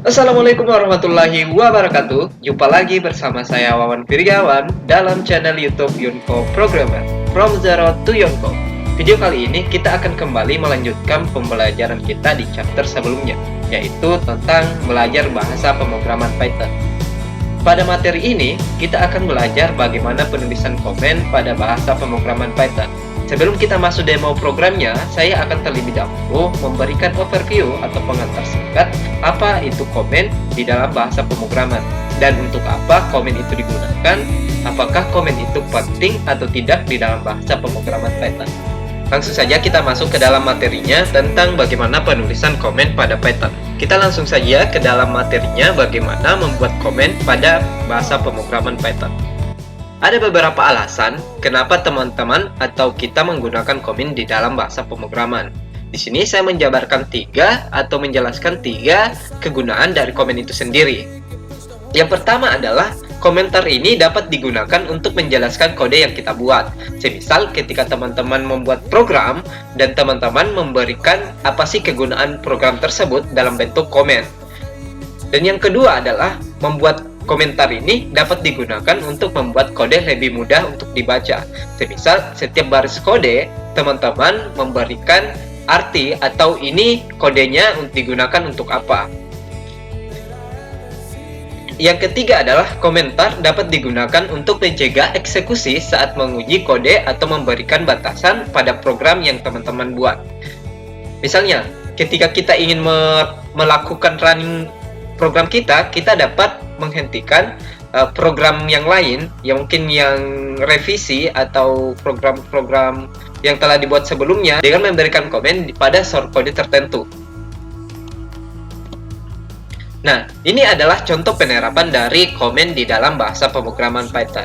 Assalamualaikum warahmatullahi wabarakatuh. Jumpa lagi bersama saya Wawan Firyawan dalam channel YouTube Yunko Programmer From Zero to Yunko. Video kali ini kita akan kembali melanjutkan pembelajaran kita di chapter sebelumnya, yaitu tentang belajar bahasa pemrograman Python. Pada materi ini, kita akan belajar bagaimana penulisan komen pada bahasa pemrograman Python. Sebelum kita masuk demo programnya, saya akan terlebih dahulu memberikan overview atau pengantar singkat apa itu komen di dalam bahasa pemrograman dan untuk apa komen itu digunakan, apakah komen itu penting atau tidak di dalam bahasa pemrograman Python. Langsung saja kita masuk ke dalam materinya tentang bagaimana penulisan komen pada Python. Kita langsung saja ke dalam materinya bagaimana membuat komen pada bahasa pemrograman Python. Ada beberapa alasan kenapa teman-teman atau kita menggunakan komen di dalam bahasa pemrograman. Di sini saya menjabarkan menjelaskan tiga kegunaan dari komen itu sendiri. Yang pertama adalah komentar ini dapat digunakan untuk menjelaskan kode yang kita buat. Semisal ketika teman-teman membuat program dan teman-teman memberikan apa sih kegunaan program tersebut dalam bentuk komen. Dan yang kedua adalah membuat komentar ini dapat digunakan untuk membuat kode lebih mudah untuk dibaca. Semisal setiap baris kode, teman-teman memberikan arti atau ini kodenya digunakan untuk apa. Yang ketiga adalah komentar dapat digunakan untuk mencegah eksekusi saat menguji kode atau memberikan batasan pada program yang teman-teman buat. Misalnya, ketika kita ingin melakukan running program kita dapat menghentikan program yang lain yang mungkin yang revisi atau program-program yang telah dibuat sebelumnya dengan memberikan komen pada source kode tertentu. Nah, ini adalah contoh penerapan dari komen di dalam bahasa pemrograman Python.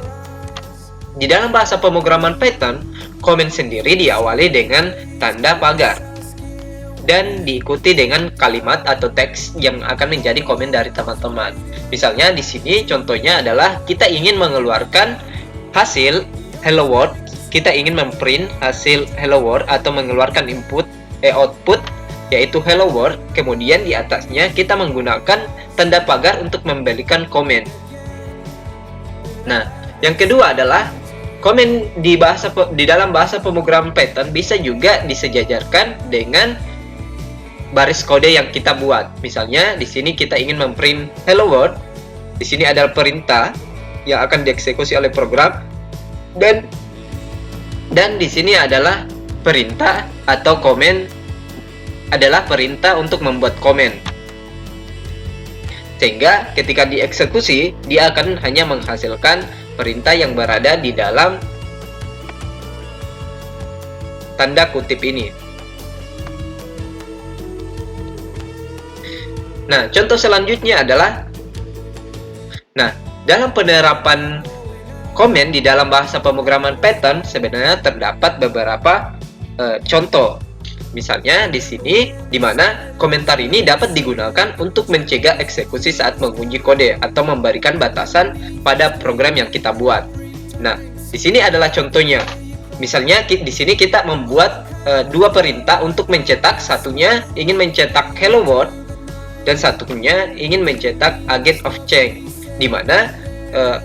Di dalam bahasa pemrograman Python, komen sendiri diawali dengan tanda pagar dan diikuti dengan kalimat atau teks yang akan menjadi komen dari teman-teman. Misalnya di sini contohnya adalah kita ingin mengeluarkan hasil hello world, kita ingin memprint hasil hello world atau mengeluarkan output yaitu hello world, kemudian di atasnya kita menggunakan tanda pagar untuk memberikan komen. Nah, yang kedua adalah komen di dalam bahasa pemrograman Python bisa juga disejajarkan dengan baris kode yang kita buat. Misalnya di sini kita ingin memprint hello world. Di sini adalah perintah yang akan dieksekusi oleh program dan di sini adalah perintah atau komen adalah perintah untuk membuat komen. Sehingga ketika dieksekusi dia akan hanya menghasilkan perintah yang berada di dalam tanda kutip ini. Nah, contoh selanjutnya adalah dalam penerapan komen di dalam bahasa pemrograman Python sebenarnya terdapat beberapa contoh. Misalnya di sini di mana komentar ini dapat digunakan untuk mencegah eksekusi saat menguji kode atau memberikan batasan pada program yang kita buat. Nah, di sini adalah contohnya. Misalnya di sini kita membuat dua perintah untuk mencetak, satunya ingin mencetak hello world dan satunya ingin mencetak agent of change, di mana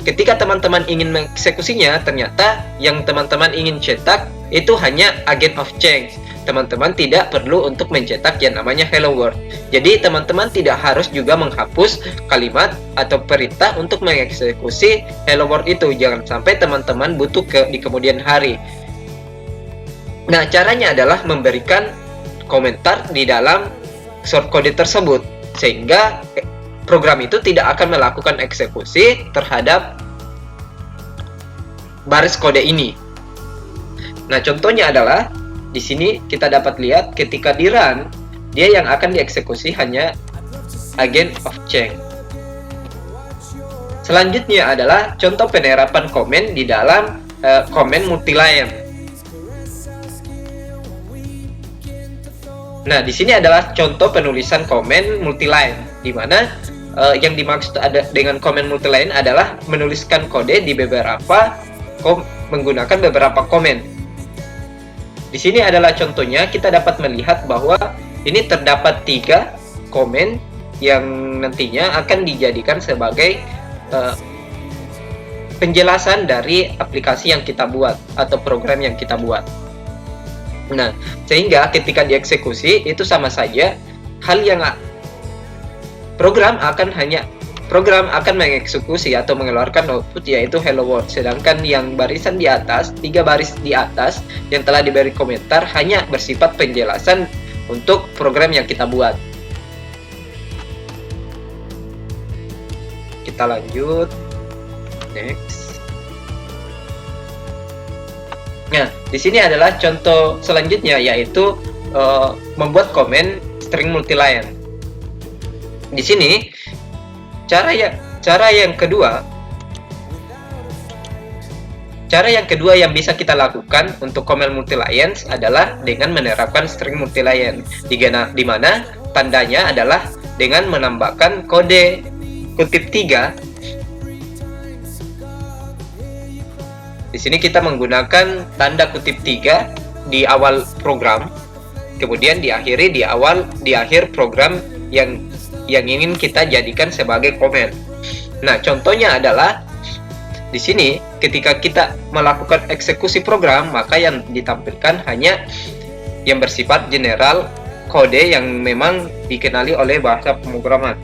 ketika teman-teman ingin mengeksekusinya ternyata yang teman-teman ingin cetak itu hanya agent of change. Teman-teman tidak perlu untuk mencetak yang namanya hello world. Jadi teman-teman tidak harus juga menghapus kalimat atau perintah untuk mengeksekusi hello world itu. Jangan sampai teman-teman butuh di kemudian hari. Nah, caranya adalah memberikan komentar di dalam source kode tersebut sehingga program itu tidak akan melakukan eksekusi terhadap baris kode ini. Nah, contohnya adalah di sini kita dapat lihat ketika di run, dia yang akan dieksekusi hanya agent of change. Selanjutnya adalah contoh penerapan komen di dalam komen multiline. Nah, di sini adalah contoh penulisan komen multiline, di mana yang dimaksud dengan komen multiline adalah menuliskan kode di menggunakan beberapa komen. Di sini adalah contohnya, kita dapat melihat bahwa ini terdapat 3 komen yang nantinya akan dijadikan sebagai penjelasan dari aplikasi yang kita buat atau program yang kita buat. Nah, sehingga ketika dieksekusi itu sama saja hal yang program akan mengeksekusi atau mengeluarkan output yaitu hello world, sedangkan yang barisan di atas, 3 baris di atas yang telah diberi komentar hanya bersifat penjelasan untuk program yang kita buat. Kita lanjut. Next. Nah, di sini adalah contoh selanjutnya, yaitu membuat komen string multiline. Di sini cara yang kedua yang bisa kita lakukan untuk komen multiline adalah dengan menerapkan string multiline, di mana tandanya adalah dengan menambahkan kode kutip 3. Di sini kita menggunakan tanda kutip 3 di awal program, kemudian diakhiri di akhir program yang ingin kita jadikan sebagai komen. Nah, contohnya adalah di sini ketika kita melakukan eksekusi program, maka yang ditampilkan hanya yang bersifat general, kode yang memang dikenali oleh bahasa pemrograman.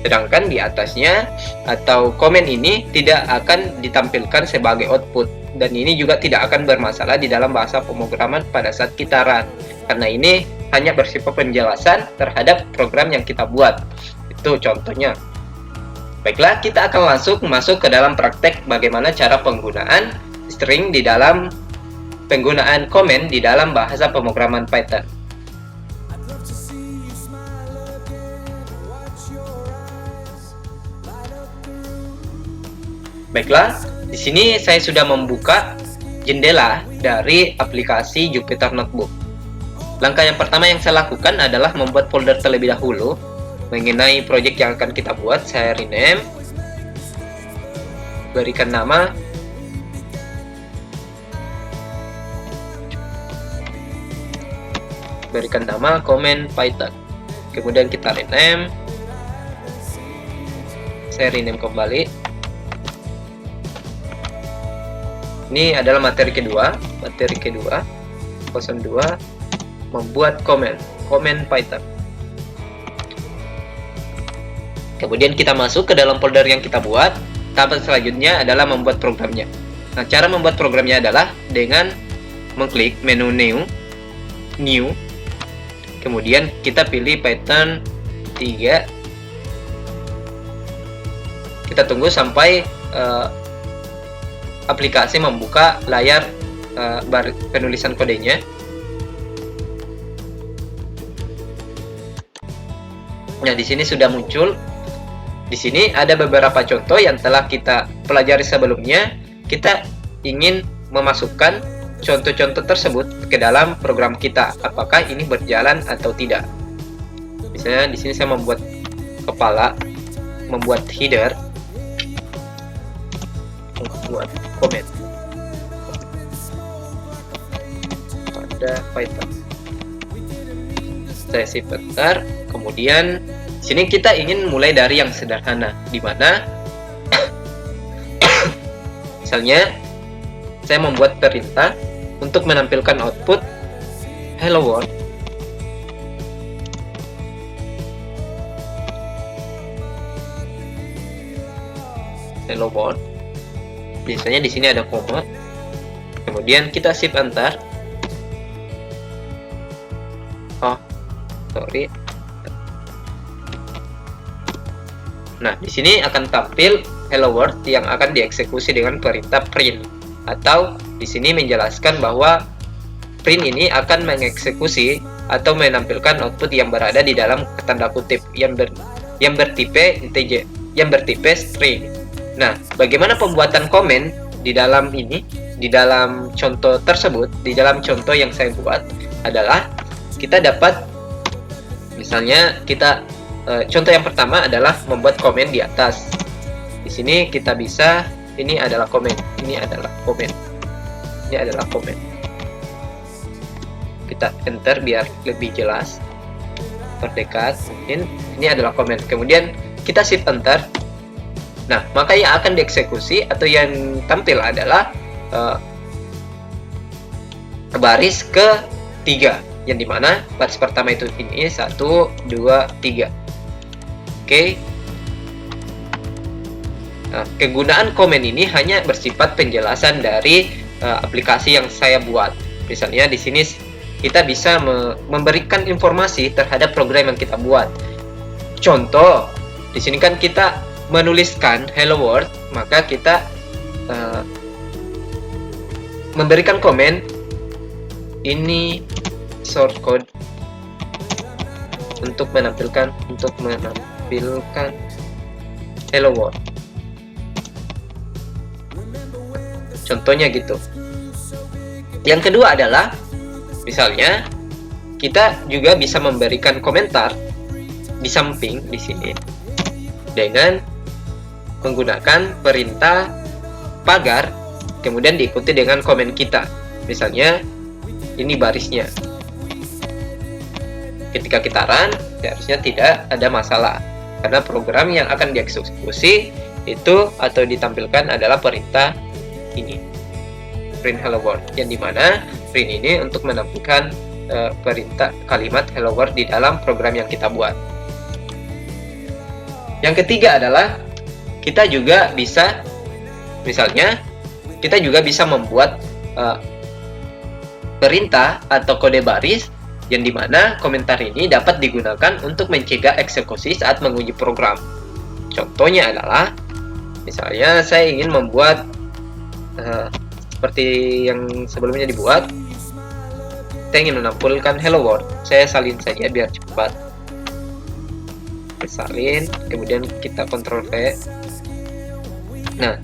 Sedangkan di atasnya atau komen ini tidak akan ditampilkan sebagai output, dan ini juga tidak akan bermasalah di dalam bahasa pemrograman pada saat kita run, karena ini hanya bersifat penjelasan terhadap program yang kita buat. Itu contohnya. Baiklah, kita akan langsung masuk ke dalam praktek bagaimana cara penggunaan string di dalam penggunaan komen di dalam bahasa pemrograman Python. Baiklah, di sini saya sudah membuka jendela dari aplikasi Jupyter Notebook. Langkah yang pertama yang saya lakukan adalah membuat folder terlebih dahulu mengenai project yang akan kita buat. Saya rename, berikan nama, comment Python. Kemudian kita rename, saya rename kembali. Ini adalah materi kedua, 02, membuat comment Python. Kemudian kita masuk ke dalam folder yang kita buat. Tahap selanjutnya adalah membuat programnya. Nah, cara membuat programnya adalah dengan mengklik menu new, kemudian kita pilih Python 3. Kita tunggu sampai aplikasi membuka layar penulisan kodenya. Nah, di sini sudah muncul. Di sini ada beberapa contoh yang telah kita pelajari sebelumnya. Kita ingin memasukkan contoh-contoh tersebut ke dalam program kita. Apakah ini berjalan atau tidak? Misalnya di sini saya membuat kepala, membuat header, membuat komen pada Python. Saya save bentar. Kemudian di sini kita ingin mulai dari yang sederhana, di mana misalnya saya membuat perintah untuk menampilkan output hello world. Hello world. Biasanya di sini ada koma. Kemudian kita shift enter. Nah, di sini akan tampil hello world yang akan dieksekusi dengan perintah print, atau di sini menjelaskan bahwa print ini akan mengeksekusi atau menampilkan output yang berada di dalam tanda kutip yang bertipe integer, yang bertipe string. Nah, bagaimana pembuatan komen di dalam ini? Di dalam contoh tersebut, di dalam contoh yang saya buat adalah kita dapat, misalnya kita contoh yang pertama adalah membuat komen di atas. Di sini kita bisa, ini adalah komen, ini adalah komen, ini adalah komen. Kita enter biar lebih jelas. terdekat mungkin ini adalah komen, kemudian kita shift enter. Nah, maka yang akan dieksekusi atau yang tampil adalah baris ketiga, yang dimana baris pertama itu ini 1, 2, 3. Oke. Nah, kegunaan komen ini hanya bersifat penjelasan dari aplikasi yang saya buat. Misalnya di sini kita bisa memberikan informasi terhadap program yang kita buat. Contoh, di sini kan kita menuliskan hello world, maka kita memberikan komen ini source code untuk menampilkan hello world. Contohnya gitu. Yang kedua adalah misalnya kita juga bisa memberikan komentar di samping di sini dengan menggunakan perintah pagar, kemudian diikuti dengan komen kita. Misalnya ini barisnya. Ketika kita run, seharusnya tidak ada masalah karena program yang akan dieksekusi itu atau ditampilkan adalah perintah ini, print hello world, yang dimana print ini untuk menampilkan perintah kalimat hello world di dalam program yang kita buat. Yang ketiga adalah kita juga bisa, misalnya kita juga bisa membuat perintah atau kode baris yang dimana komentar ini dapat digunakan untuk mencegah eksekusi saat menguji program. Contohnya adalah misalnya saya ingin membuat seperti yang sebelumnya dibuat, saya ingin menampilkan hello world, saya salin saja biar cepat. Salin, kemudian kita Ctrl V. Nah,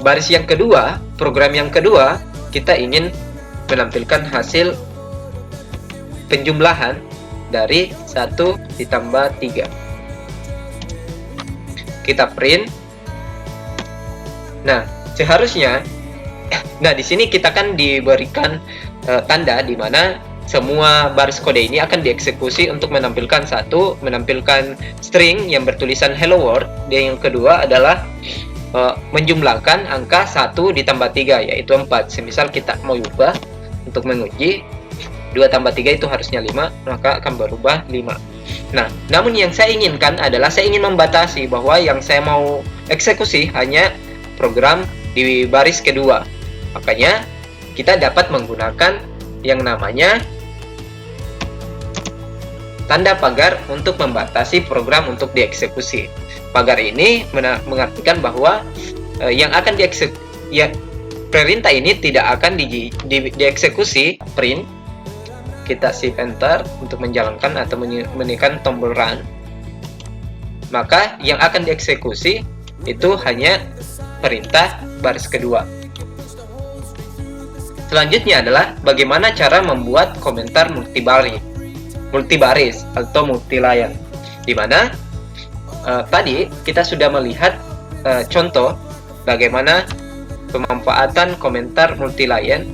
baris yang kedua, program yang kedua, kita ingin menampilkan hasil penjumlahan dari 1 ditambah 3. Kita print. Nah, seharusnya di sini kita kan diberikan tanda di mana semua baris kode ini akan dieksekusi untuk menampilkan string yang bertulisan hello world, dan yang kedua adalah menjumlahkan angka 1 ditambah 3 yaitu 4. Semisal kita mau ubah untuk menguji 2 tambah 3 itu harusnya 5, maka akan berubah 5. Nah, namun yang saya inginkan adalah saya ingin membatasi bahwa yang saya mau eksekusi hanya program di baris kedua. Makanya kita dapat menggunakan yang namanya tanda pagar untuk membatasi program untuk dieksekusi. Pagar ini mengartikan bahwa yang akan perintah ini tidak akan dieksekusi print. Kita shift enter untuk menjalankan atau menekan tombol run. Maka yang akan dieksekusi itu hanya perintah baris kedua. Selanjutnya adalah bagaimana cara membuat komentar multibaris atau multilayer, di mana tadi kita sudah melihat contoh bagaimana pemanfaatan komentar multilayer.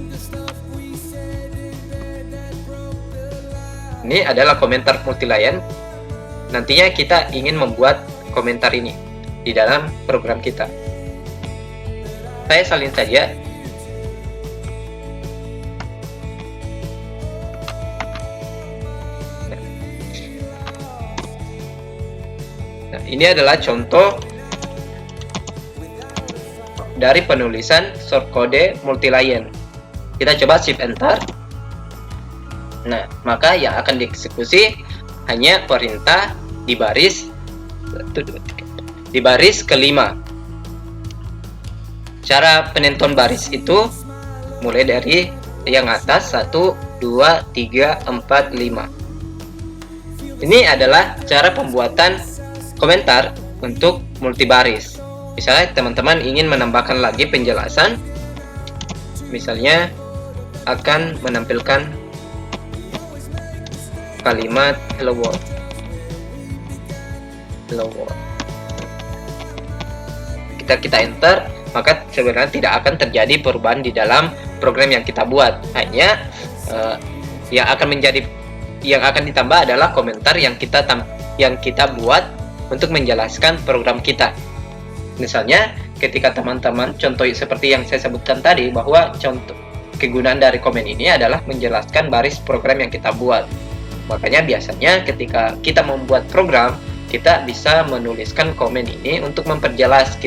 Ini adalah komentar multilayer. Nantinya kita ingin membuat komentar ini di dalam program kita. Saya salin saja. Nah, ini adalah contoh dari penulisan short code multilayer. Kita coba shift enter. Nah, maka yang akan dieksekusi hanya perintah di baris kelima. Cara penentuan baris itu mulai dari yang atas 1, 2, 3, 4, 5. Ini adalah cara pembuatan komentar untuk multibaris. Misalnya teman-teman ingin menambahkan lagi penjelasan, misalnya akan menampilkan kalimat hello world. Kita enter, maka sebenarnya tidak akan terjadi perubahan di dalam program yang kita buat. Hanya yang akan menjadi yang akan ditambah adalah komentar yang kita buat untuk menjelaskan program kita. Misalnya, ketika teman-teman contoh seperti yang saya sebutkan tadi, bahwa contoh kegunaan dari komen ini adalah menjelaskan baris program yang kita buat. Makanya biasanya ketika kita membuat program, kita bisa menuliskan komen ini untuk memperjelas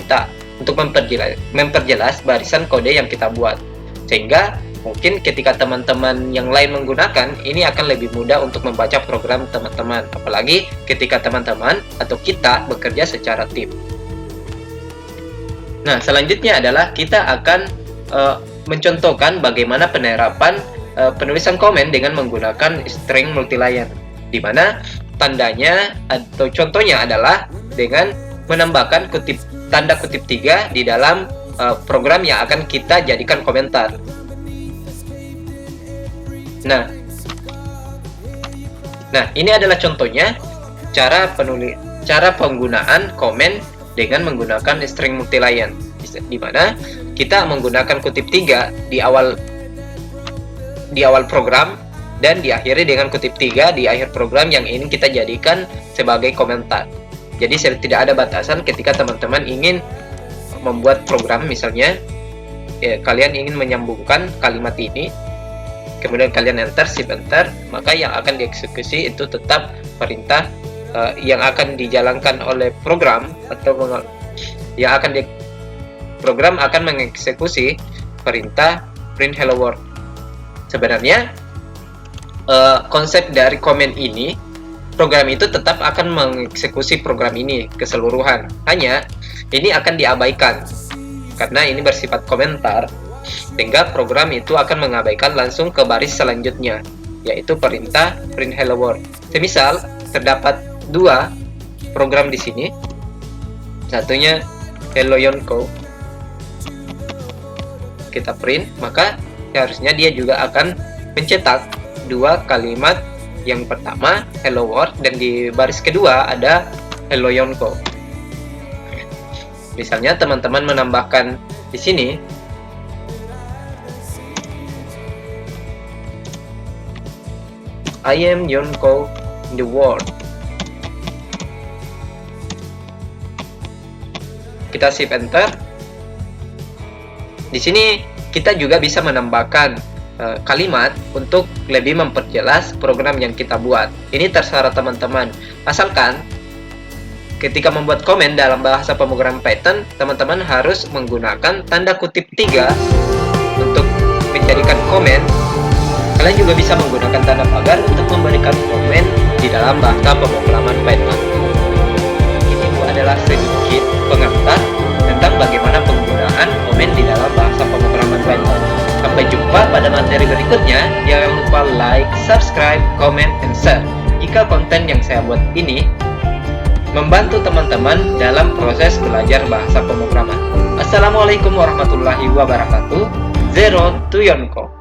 barisan kode yang kita buat. Sehingga mungkin ketika teman-teman yang lain menggunakan, ini akan lebih mudah untuk membaca program teman-teman. Apalagi ketika teman-teman atau kita bekerja secara tim. Nah, selanjutnya adalah kita akan mencontohkan bagaimana penerapan penulisan komen dengan menggunakan string multiline, di mana tandanya atau contohnya adalah dengan menambahkan tanda kutip 3 di dalam program yang akan kita jadikan komentar. Nah, ini adalah contohnya cara penggunaan komen dengan menggunakan string multiline, di mana kita menggunakan kutip 3 di awal program dan diakhiri dengan kutip 3 di akhir program yang ingin kita jadikan sebagai komentar. Jadi tidak ada batasan ketika teman-teman ingin membuat program, misalnya kalian ingin menyambungkan kalimat ini, kemudian kalian shift enter, maka yang akan dieksekusi itu tetap perintah yang akan dijalankan oleh program, atau program akan mengeksekusi perintah print hello world. Sebenarnya konsep dari komen ini, program itu tetap akan mengeksekusi program ini keseluruhan. Hanya ini akan diabaikan karena ini bersifat komentar, sehingga program itu akan mengabaikan langsung ke baris selanjutnya, yaitu perintah print hello world. Semisal terdapat 2 program di sini, satunya hello Yonko, kita print, maka seharusnya dia juga akan mencetak 2 kalimat. Yang pertama hello world dan di baris kedua ada hello Yonko. Misalnya teman-teman menambahkan di sini I am Yonko in the world. Kita shift enter. Di sini kita juga bisa menambahkan kalimat untuk lebih memperjelas program yang kita buat. Ini terserah teman-teman. Asalkan ketika membuat komen dalam bahasa pemrograman Python, teman-teman harus menggunakan tanda kutip 3 untuk menjadikan komen. Kalian juga bisa menggunakan tanda pagar untuk memberikan komen di dalam bahasa pemrograman Python. Ini adalah sedikit pengantar tentang bagaimana penggunaan komen di dalam bahasa pemrograman Python. Sampai jumpa pada materi berikutnya. Jangan lupa like, subscribe, comment, and share jika konten yang saya buat ini membantu teman-teman dalam proses belajar bahasa pemrograman. Assalamualaikum warahmatullahi wabarakatuh. Zero to Yonko.